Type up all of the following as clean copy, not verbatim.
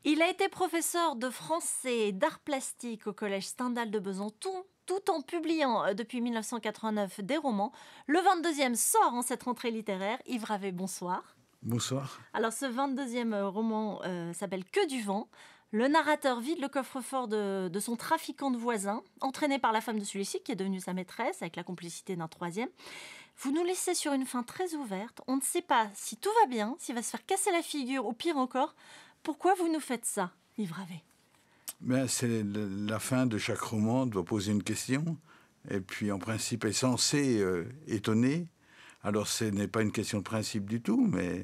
Il a été professeur de français et d'art plastique au collège Stendhal de Besançon, tout en publiant depuis 1989 des romans. Le 22e sort en cette rentrée littéraire. Yves Ravet, bonsoir. Bonsoir. Alors ce 22e roman s'appelle Que du vent. Le narrateur vide le coffre-fort de son trafiquant de voisin, entraîné par la femme de celui-ci qui est devenue sa maîtresse avec la complicité d'un troisième. Vous nous laissez sur une fin très ouverte. On ne sait pas si tout va bien, s'il va se faire casser la figure ou pire encore. Pourquoi vous nous faites ça, Yves Ravet? Ben, la fin de chaque roman doit poser une question, et puis en principe est censé étonner. Alors ce n'est pas une question de principe du tout, mais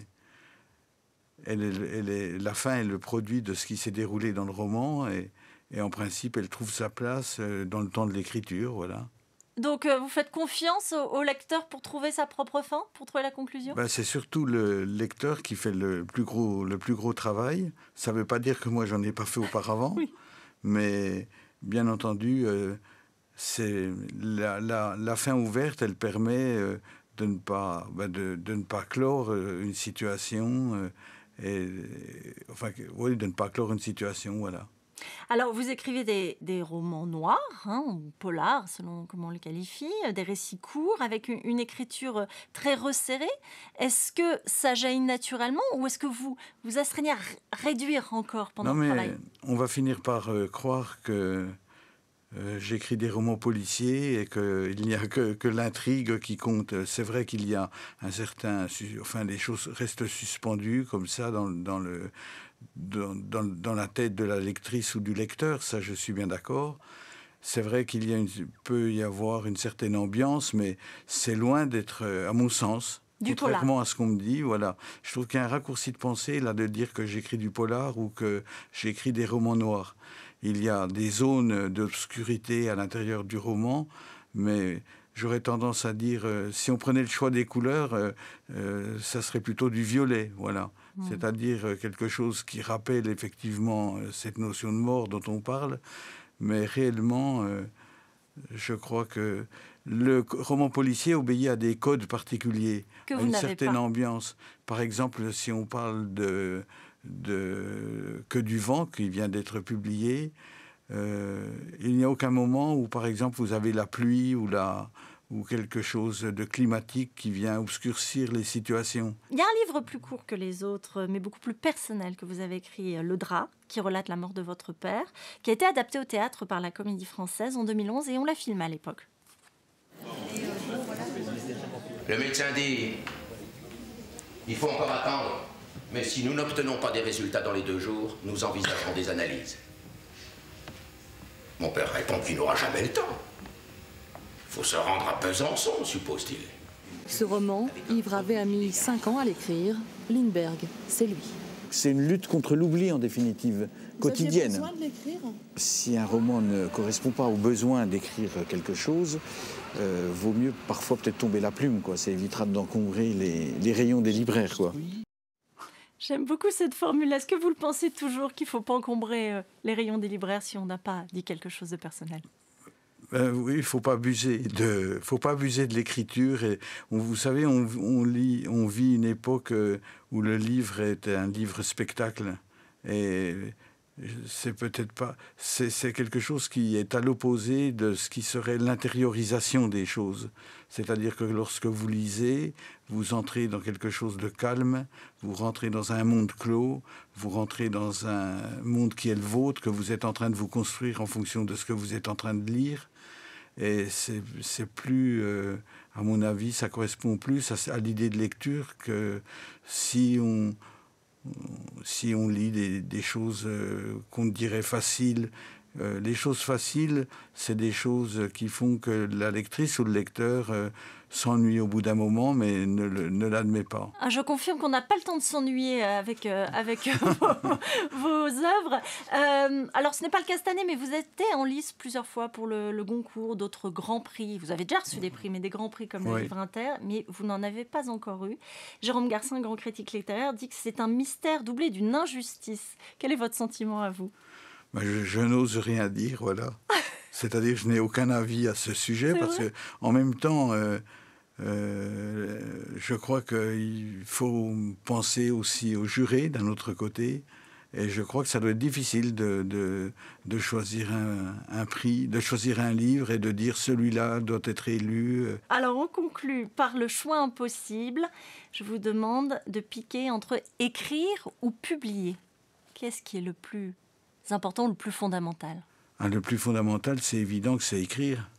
la fin est le produit de ce qui s'est déroulé dans le roman, et en principe elle trouve sa place dans le temps de l'écriture, voilà. Donc vous faites confiance au lecteur pour trouver sa propre fin, pour trouver la conclusion? Ben, c'est surtout le lecteur qui fait le plus gros travail. Ça ne veut pas dire que moi j'en ai pas fait auparavant, Oui. mais bien entendu, c'est la fin ouverte, elle permet de ne pas, de ne pas clore une situation, oui, de ne pas clore une situation, voilà. Alors vous écrivez des romans noirs, ou polars, selon comment on les qualifie, des récits courts, avec une écriture très resserrée. Est-ce que ça jaillit naturellement ou est-ce que vous astreignez à réduire encore pendant Non, le mais travail? on va finir par croire que j'écris des romans policiers et qu'il n'y a que l'intrigue qui compte. C'est vrai qu'il y a les choses restent suspendues comme ça dans la tête de la lectrice ou du lecteur, ça je suis bien d'accord. C'est vrai peut y avoir une certaine ambiance, mais c'est loin d'être, à mon sens, Du polar. contrairement à ce qu'on me dit, voilà. Je trouve qu'il y a un raccourci de pensée là de dire que j'écris du polar ou que j'écris des romans noirs. Il y a des zones d'obscurité à l'intérieur du roman, mais j'aurais tendance à dire, si on prenait le choix des couleurs, ça serait plutôt du violet, voilà. C'est-à-dire quelque chose qui rappelle effectivement cette notion de mort dont on parle, mais réellement, je crois que le roman policier obéit à des codes particuliers, Que à vous une n'avez certaine pas. ambiance. Par exemple, si on parle de Que du vent, qui vient d'être publié, il n'y a aucun moment où, par exemple, vous avez la pluie ou quelque chose de climatique qui vient obscurcir les situations. Il y a un livre plus court que les autres, mais beaucoup plus personnel que vous avez écrit, Le Drap, qui relate la mort de votre père, qui a été adapté au théâtre par la Comédie Française en 2011 et on l'a filmé à l'époque. Le médecin dit, il faut encore attendre, mais si nous n'obtenons pas des résultats dans les 2 jours, nous envisagerons des analyses. Mon père répond qu'il n'aura jamais le temps. Il faut se rendre à Besançon, suppose-t-il. Ce roman, Yves Ravet a mis 5 ans à l'écrire. Lindbergh, c'est lui. C'est une lutte contre l'oubli, en définitive, quotidienne. Vous aviez besoin de l'écrire ? Si un roman ne correspond pas au besoin d'écrire quelque chose, vaut mieux parfois peut-être tomber la plume, quoi. Ça évitera d'encombrer les rayons des libraires, quoi. J'aime beaucoup cette formule. Est-ce que vous le pensez toujours qu'il ne faut pas encombrer les rayons des libraires si on n'a pas dit quelque chose de personnel? Oui, il ne faut pas abuser de l'écriture. Et vous savez, on vit une époque où le livre est un livre spectacle. Et c'est peut-être pas... C'est quelque chose qui est à l'opposé de ce qui serait l'intériorisation des choses. C'est-à-dire que lorsque vous lisez, vous entrez dans quelque chose de calme, vous rentrez dans un monde clos, vous rentrez dans un monde qui est le vôtre, que vous êtes en train de vous construire en fonction de ce que vous êtes en train de lire. Et c'est plus, à mon avis, ça correspond plus à l'idée de lecture que si on lit des choses qu'on dirait faciles. Les choses faciles, c'est des choses qui font que la lectrice ou le lecteur s'ennuie au bout d'un moment, mais ne l'admet pas. Ah, je confirme qu'on n'a pas le temps de s'ennuyer avec vos œuvres. Alors, ce n'est pas le cas cette année, mais vous êtes été en lice plusieurs fois pour le Goncourt, d'autres grands prix. Vous avez déjà reçu des prix, mais des grands prix comme le Oui. Livre Inter, mais vous n'en avez pas encore eu. Jérôme Garcin, grand critique littéraire, dit que c'est un mystère doublé d'une injustice. Quel est votre sentiment à vous? Ben, je n'ose rien dire, voilà. C'est-à-dire que je n'ai aucun avis à ce sujet, parce que en même temps, je crois qu'il faut penser aussi aux jurés d'un autre côté. Et je crois que ça doit être difficile de choisir un prix, de choisir un livre et de dire celui-là doit être élu. Alors on conclut par le choix impossible. Je vous demande de piquer entre écrire ou publier. Qu'est-ce qui est le plus important, le plus fondamental ? Le plus fondamental, c'est évident que c'est écrire.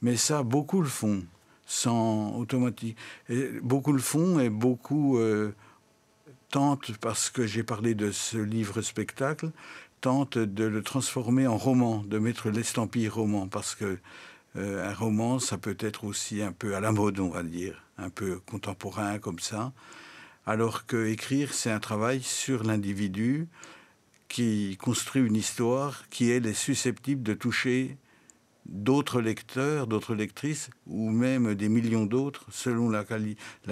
Mais ça, beaucoup le font, sans automatique. Et beaucoup le font et beaucoup tentent, parce que j'ai parlé de ce livre-spectacle, tentent de le transformer en roman, de mettre l'estampille roman, parce que un roman, ça peut être aussi un peu à la mode, on va dire, un peu contemporain comme ça, alors que écrire, c'est un travail sur l'individu qui construit une histoire qui, elle, est susceptible de toucher d'autres lecteurs, d'autres lectrices, ou même des millions d'autres, selon la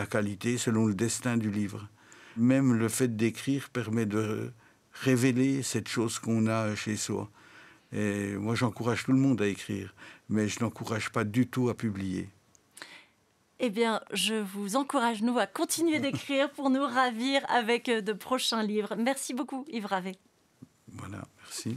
qualité, selon le destin du livre. Même le fait d'écrire permet de révéler cette chose qu'on a chez soi. Et moi, j'encourage tout le monde à écrire, mais je n'encourage pas du tout à publier. Eh bien, je vous encourage, nous, à continuer d'écrire pour nous ravir avec de prochains livres. Merci beaucoup, Yves Ravet. Voilà, merci.